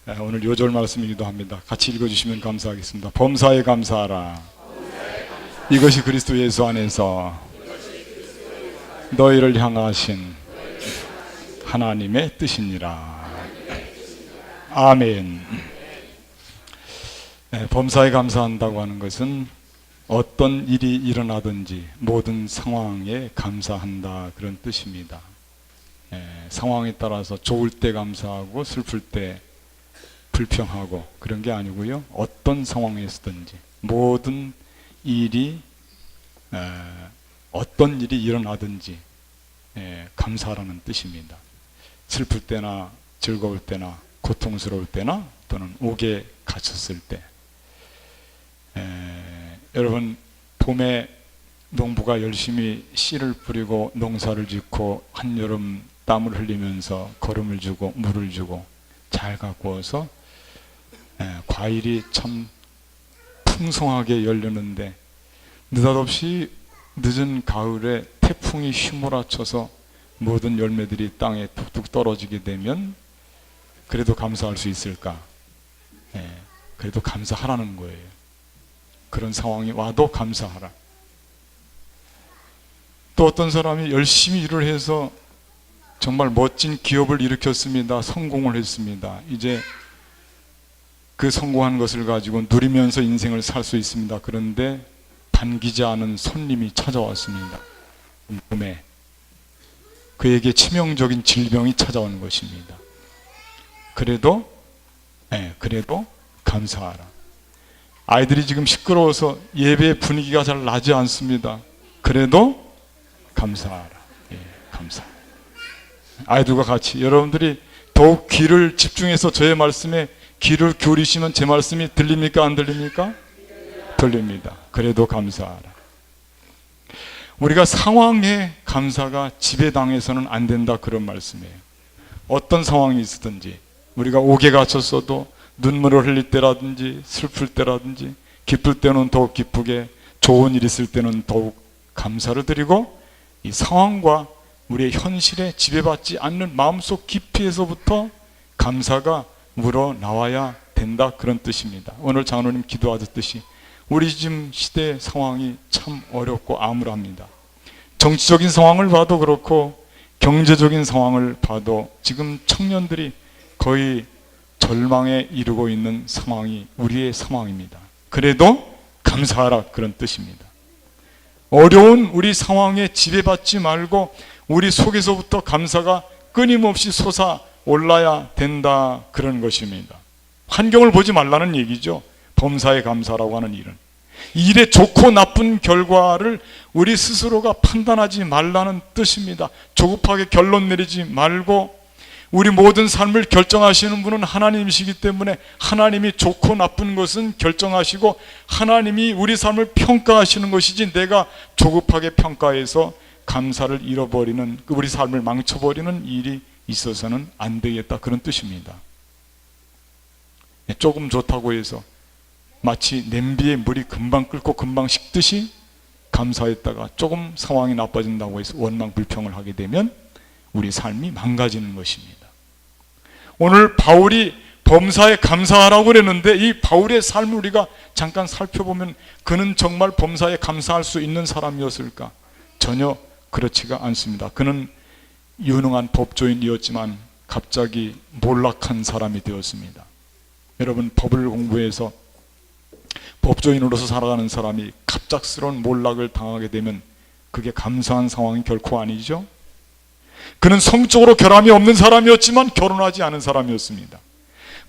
오늘 요절 말씀이기도 합니다. 같이 읽어주시면 감사하겠습니다. 범사에 감사하라. 이것이 그리스도 예수 안에서 너희를 향하신 하나님의 뜻이니라. 아멘. 범사에 감사한다고 하는 것은 어떤 일이 일어나든지 모든 상황에 감사한다, 그런 뜻입니다. 상황에 따라서 좋을 때 감사하고 슬플 때 불평하고 그런 게 아니고요. 어떤 상황에서든지 모든 일이 어떤 일이 일어나든지 감사하라는 뜻입니다. 슬플 때나 즐거울 때나 고통스러울 때나 또는 옥에 갇혔을 때. 여러분, 봄에 농부가 열심히 씨를 뿌리고 농사를 짓고 한여름 땀을 흘리면서 거름을 주고 물을 주고 잘 가꾸어서 과일이 참 풍성하게 열리는데 느닷없이 늦은 가을에 태풍이 휘몰아쳐서 모든 열매들이 땅에 툭툭 떨어지게 되면 그래도 감사할 수 있을까? 그래도 감사하라는 거예요. 그런 상황이 와도 감사하라. 또 어떤 사람이 열심히 일을 해서 정말 멋진 기업을 일으켰습니다. 성공을 했습니다. 이제 그 성공한 것을 가지고 누리면서 인생을 살 수 있습니다. 그런데 반기지 않은 손님이 찾아왔습니다. 봄에 그에게 치명적인 질병이 찾아오는 것입니다. 그래도 감사하라. 아이들이 지금 시끄러워서 예배 분위기가 잘 나지 않습니다. 그래도 감사하라. 감사하라. 아이들과 같이 여러분들이 더욱 귀를 집중해서 저의 말씀에 귀를 기울이시면 제 말씀이 들립니까? 안 들립니까? 들립니다. 그래도 감사하라. 우리가 상황에 감사가 지배당해서는 안 된다, 그런 말씀이에요. 어떤 상황이 있었든지 우리가 옥에 갇혔어도 눈물을 흘릴 때라든지 슬플 때라든지 기쁠 때는 더욱 기쁘게, 좋은 일 있을 때는 더욱 감사를 드리고 이 상황과 우리의 현실에 지배받지 않는 마음속 깊이에서부터 감사가 우러나와야 된다, 그런 뜻입니다. 오늘 장로님 기도하셨듯이 우리 지금 시대의 상황이 참 어렵고 암울합니다. 정치적인 상황을 봐도 그렇고 경제적인 상황을 봐도 지금 청년들이 거의 절망에 이르고 있는 상황이 우리의 상황입니다. 그래도 감사하라, 그런 뜻입니다. 어려운 우리 상황에 지배받지 말고 우리 속에서부터 감사가 끊임없이 솟아올라야 된다, 그런 것입니다. 환경을 보지 말라는 얘기죠. 범사에 감사라고 하는 일은 일의 좋고 나쁜 결과를 우리 스스로가 판단하지 말라는 뜻입니다. 조급하게 결론 내리지 말고 우리 모든 삶을 결정하시는 분은 하나님이시기 때문에 하나님이 좋고 나쁜 것은 결정하시고 하나님이 우리 삶을 평가하시는 것이지 내가 조급하게 평가해서 감사를 잃어버리는, 우리 삶을 망쳐버리는 일이 있어서는 안 되겠다, 그런 뜻입니다. 조금 좋다고 해서 마치 냄비에 물이 금방 끓고 금방 식듯이 감사했다가 조금 상황이 나빠진다고 해서 원망 불평을 하게 되면 우리 삶이 망가지는 것입니다. 오늘 바울이 범사에 감사하라고 그랬는데 이 바울의 삶을 우리가 잠깐 살펴보면 그는 정말 범사에 감사할 수 있는 사람이었을까? 전혀 그렇지가 않습니다. 그는 유능한 법조인이었지만 갑자기 몰락한 사람이 되었습니다. 여러분, 법을 공부해서 법조인으로서 살아가는 사람이 갑작스러운 몰락을 당하게 되면 그게 감사한 상황이 결코 아니죠. 그는 성적으로 결함이 없는 사람이었지만 결혼하지 않은 사람이었습니다.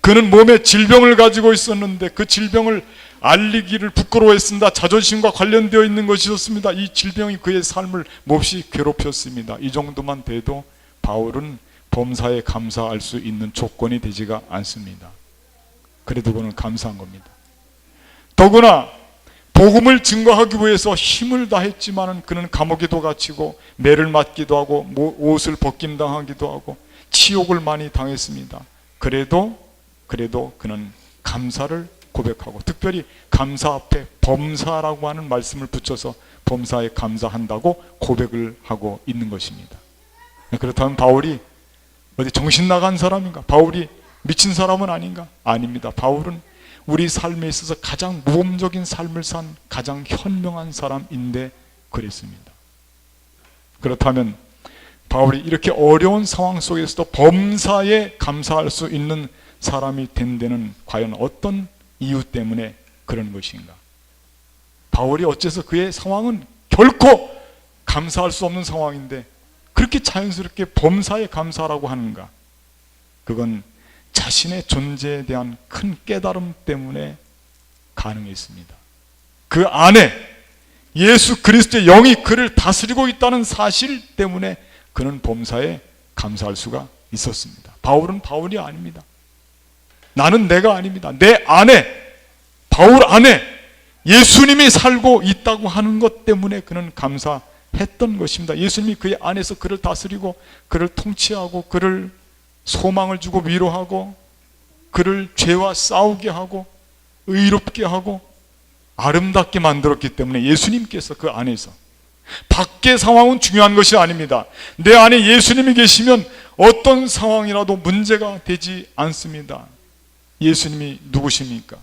그는 몸에 질병을 가지고 있었는데 그 질병을 알리기를 부끄러워했습니다. 자존심과 관련되어 있는 것이었습니다. 이 질병이 그의 삶을 몹시 괴롭혔습니다. 이 정도만 돼도 바울은 범사에 감사할 수 있는 조건이 되지가 않습니다. 그래도 그는 감사한 겁니다. 더구나 복음을 증거하기 위해서 힘을 다했지만 그는 감옥에도 갇히고 매를 맞기도 하고 옷을 벗김당하기도 하고 치욕을 많이 당했습니다. 그래도 그는 감사를 고백하고 특별히 감사 앞에 범사라고 하는 말씀을 붙여서 범사에 감사한다고 고백을 하고 있는 것입니다. 그렇다면 바울이 어디 정신 나간 사람인가? 바울이 미친 사람은 아닌가? 아닙니다. 바울은 우리 삶에 있어서 가장 모범적인 삶을 산 가장 현명한 사람인데 그랬습니다. 그렇다면 바울이 이렇게 어려운 상황 속에서도 범사에 감사할 수 있는 사람이 된 데는 과연 어떤 이유 때문에 그런 것인가? 바울이 어째서 그의 상황은 결코 감사할 수 없는 상황인데 그렇게 자연스럽게 범사에 감사하라고 하는가? 그건 자신의 존재에 대한 큰 깨달음 때문에 가능했습니다. 그 안에 예수 그리스도의 영이 그를 다스리고 있다는 사실 때문에 그는 범사에 감사할 수가 있었습니다. 바울은 바울이 아닙니다. 나는 내가 아닙니다. 내 안에, 바울 안에 예수님이 살고 있다고 하는 것 때문에 그는 감사했던 것입니다. 예수님이 그의 안에서 그를 다스리고 그를 통치하고 그를 소망을 주고 위로하고 그를 죄와 싸우게 하고 의롭게 하고 아름답게 만들었기 때문에 예수님께서 그 안에서, 밖의 상황은 중요한 것이 아닙니다. 내 안에 예수님이 계시면 어떤 상황이라도 문제가 되지 않습니다. 예수님이 누구십니까?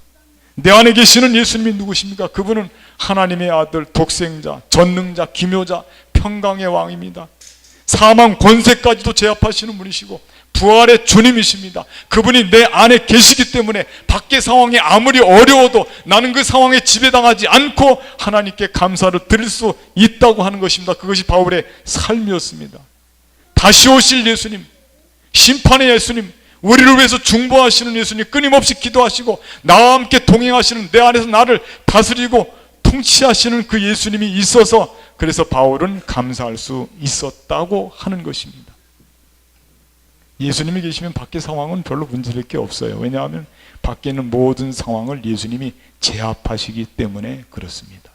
내 안에 계시는 예수님이 누구십니까? 그분은 하나님의 아들, 독생자, 전능자, 기묘자, 평강의 왕입니다. 사망 권세까지도 제압하시는 분이시고 부활의 주님이십니다. 그분이 내 안에 계시기 때문에 밖의 상황이 아무리 어려워도 나는 그 상황에 지배당하지 않고 하나님께 감사를 드릴 수 있다고 하는 것입니다. 그것이 바울의 삶이었습니다. 다시 오실 예수님, 심판의 예수님, 우리를 위해서 중보하시는 예수님, 끊임없이 기도하시고 나와 함께 동행하시는, 내 안에서 나를 다스리고 통치하시는 그 예수님이 있어서 그래서 바울은 감사할 수 있었다고 하는 것입니다. 예수님이 계시면 밖의 상황은 별로 문제될 게 없어요. 왜냐하면 밖에 있는 모든 상황을 예수님이 제압하시기 때문에 그렇습니다.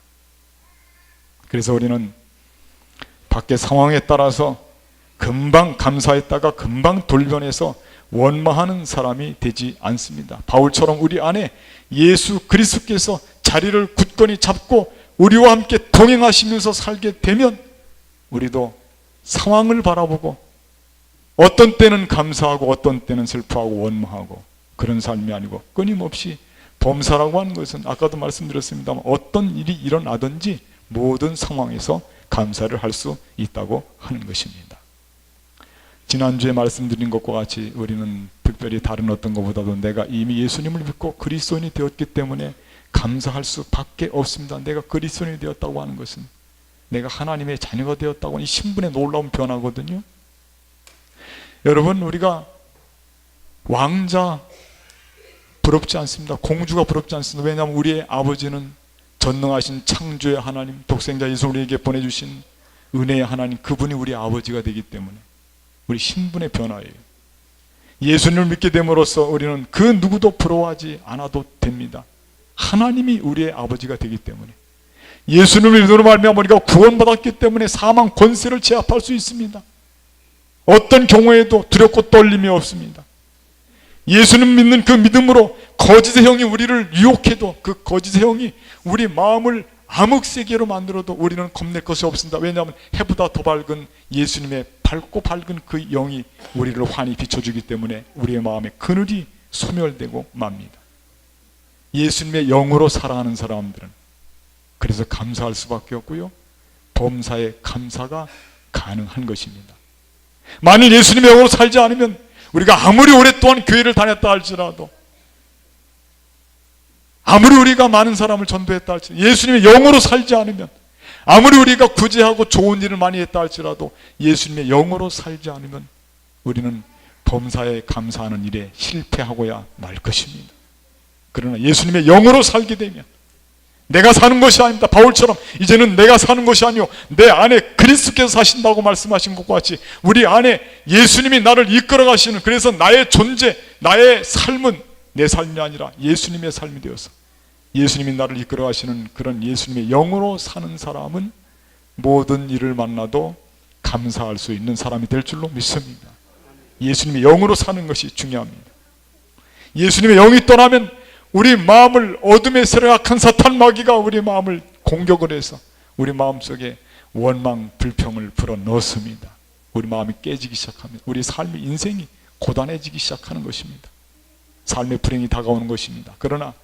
그래서 우리는 밖의 상황에 따라서 금방 감사했다가 금방 돌변해서 원망하는 사람이 되지 않습니다. 바울처럼 우리 안에 예수 그리스도께서 자리를 굳건히 잡고 우리와 함께 동행하시면서 살게 되면 우리도 상황을 바라보고 어떤 때는 감사하고 어떤 때는 슬퍼하고 원망하고 그런 삶이 아니고 끊임없이 범사라고 하는 것은 아까도 말씀드렸습니다만 어떤 일이 일어나든지 모든 상황에서 감사를 할 수 있다고 하는 것입니다. 지난주에 말씀드린 것과 같이 우리는 특별히 다른 어떤 것보다도 내가 이미 예수님을 믿고 그리스도인이 되었기 때문에 감사할 수밖에 없습니다. 내가 그리스도인이 되었다고 하는 것은 내가 하나님의 자녀가 되었다고 하는 이 신분의 놀라운 변화거든요. 여러분, 우리가 왕자 부럽지 않습니다. 공주가 부럽지 않습니다. 왜냐하면 우리의 아버지는 전능하신 창조의 하나님, 독생자 예수 우리에게 보내주신 은혜의 하나님, 그분이 우리 아버지가 되기 때문에 우리 신분의 변화예요. 예수님을 믿게 됨으로써 우리는 그 누구도 부러워하지 않아도 됩니다. 하나님이 우리의 아버지가 되기 때문에 예수님을 믿음으로 말미암아 우리가 구원받았기 때문에 사망 권세를 제압할 수 있습니다. 어떤 경우에도 두렵고 떨림이 없습니다. 예수님 믿는 그 믿음으로 거짓의 형이 우리를 유혹해도 그 거짓의 형이 우리 마음을 암흑세계로 만들어도 우리는 겁낼 것이 없습니다. 왜냐하면 해보다 더 밝은 예수님의 밝고 밝은 그 영이 우리를 환히 비춰주기 때문에 우리의 마음에 그늘이 소멸되고 맙니다. 예수님의 영으로 살아가는 사람들은 그래서 감사할 수밖에 없고요, 범사에 감사가 가능한 것입니다. 만일 예수님의 영으로 살지 않으면 우리가 아무리 오랫동안 교회를 다녔다 할지라도, 아무리 우리가 많은 사람을 전도했다 할지라도, 예수님의 영으로 살지 않으면, 아무리 우리가 구제하고 좋은 일을 많이 했다 할지라도 예수님의 영으로 살지 않으면 우리는 범사에 감사하는 일에 실패하고야 말 것입니다. 그러나 예수님의 영으로 살게 되면 내가 사는 것이 아닙니다. 바울처럼 이제는 내가 사는 것이 아니요 내 안에 그리스도께서 사신다고 말씀하신 것과 같이 우리 안에 예수님이 나를 이끌어 가시는, 그래서 나의 존재, 나의 삶은 내 삶이 아니라 예수님의 삶이 되어서 예수님이 나를 이끌어 가시는 그런 예수님의 영으로 사는 사람은 모든 일을 만나도 감사할 수 있는 사람이 될 줄로 믿습니다. 예수님의 영으로 사는 것이 중요합니다. 예수님의 영이 떠나면 우리 마음을 어둠의 세력 악한 사탄 마귀가 우리 마음을 공격을 해서 우리 마음속에 원망, 불평을 불어넣습니다. 우리 마음이 깨지기 시작합니다. 우리 삶의 인생이 고단해지기 시작하는 것입니다. 삶의 불행이 다가오는 것입니다. 그러나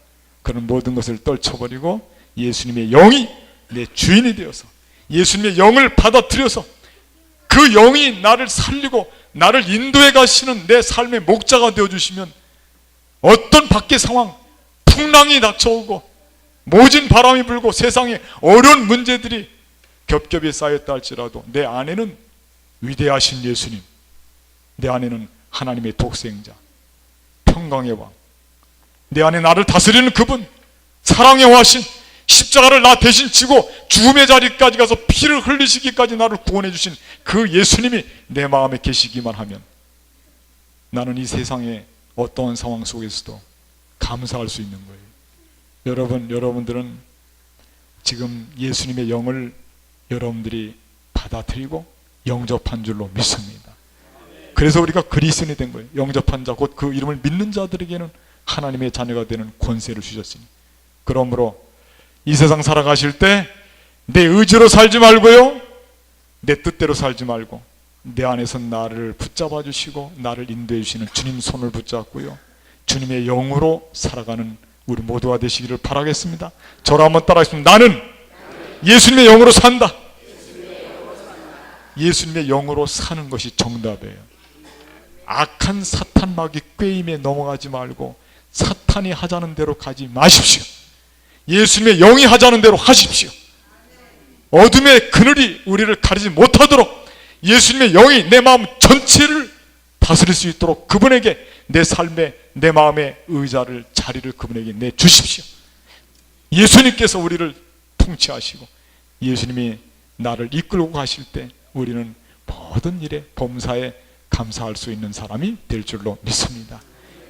그런 모든 것을 떨쳐버리고 예수님의 영이 내 주인이 되어서 예수님의 영을 받아들여서 그 영이 나를 살리고 나를 인도해 가시는 내 삶의 목자가 되어주시면 어떤 밖의 상황, 풍랑이 닥쳐오고 모진 바람이 불고 세상에 어려운 문제들이 겹겹이 쌓였다 할지라도 내 안에는 위대하신 예수님, 내 안에는 하나님의 독생자, 평강의 왕, 내 안에 나를 다스리는 그분, 사랑의 화신, 십자가를 나 대신 지고 죽음의 자리까지 가서 피를 흘리시기까지 나를 구원해 주신 그 예수님이 내 마음에 계시기만 하면 나는 이 세상의 어떠한 상황 속에서도 감사할 수 있는 거예요. 여러분들은 지금 예수님의 영을 여러분들이 받아들이고 영접한 줄로 믿습니다. 그래서 우리가 그리스도인이 된 거예요. 영접한 자, 곧 그 이름을 믿는 자들에게는 하나님의 자녀가 되는 권세를 주셨으니, 그러므로 이 세상 살아가실 때 내 의지로 살지 말고요, 내 뜻대로 살지 말고 내 안에서 나를 붙잡아 주시고 나를 인도해 주시는 주님 손을 붙잡고요, 주님의 영으로 살아가는 우리 모두가 되시기를 바라겠습니다. 저를 한번 따라하시면, 나는 예수님의 영으로 산다. 예수님의 영으로 사는 것이 정답이에요. 악한 사탄 마귀 꾀임에 넘어가지 말고 사탄이 하자는 대로 가지 마십시오. 예수님의 영이 하자는 대로 하십시오. 어둠의 그늘이 우리를 가리지 못하도록 예수님의 영이 내 마음 전체를 다스릴 수 있도록 그분에게 내 삶에, 내 마음의 의자를, 자리를 그분에게 내주십시오. 예수님께서 우리를 통치하시고 예수님이 나를 이끌고 가실 때 우리는 모든 일에, 범사에 감사할 수 있는 사람이 될 줄로 믿습니다.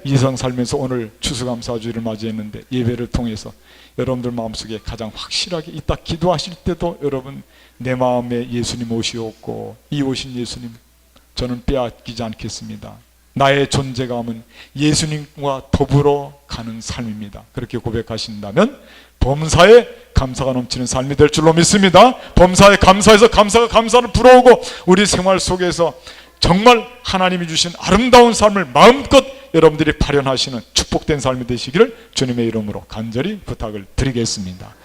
이 세상 살면서 오늘 추수감사주일을 맞이했는데 예배를 통해서 여러분들 마음속에 가장 확실하게 이따 기도하실 때도 여러분, 내 마음에 예수님 오시옵고 이 오신 예수님 저는 빼앗기지 않겠습니다. 나의 존재감은 예수님과 더불어 가는 삶입니다. 그렇게 고백하신다면 범사에 감사가 넘치는 삶이 될 줄로 믿습니다. 범사에 감사해서 감사가 감사를 불어오고 우리 생활 속에서 정말 하나님이 주신 아름다운 삶을 마음껏 여러분들이 발현하시는 축복된 삶이 되시기를 주님의 이름으로 간절히 부탁을 드리겠습니다.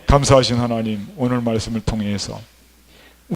감사하신 하나님, 오늘 말씀을 통해서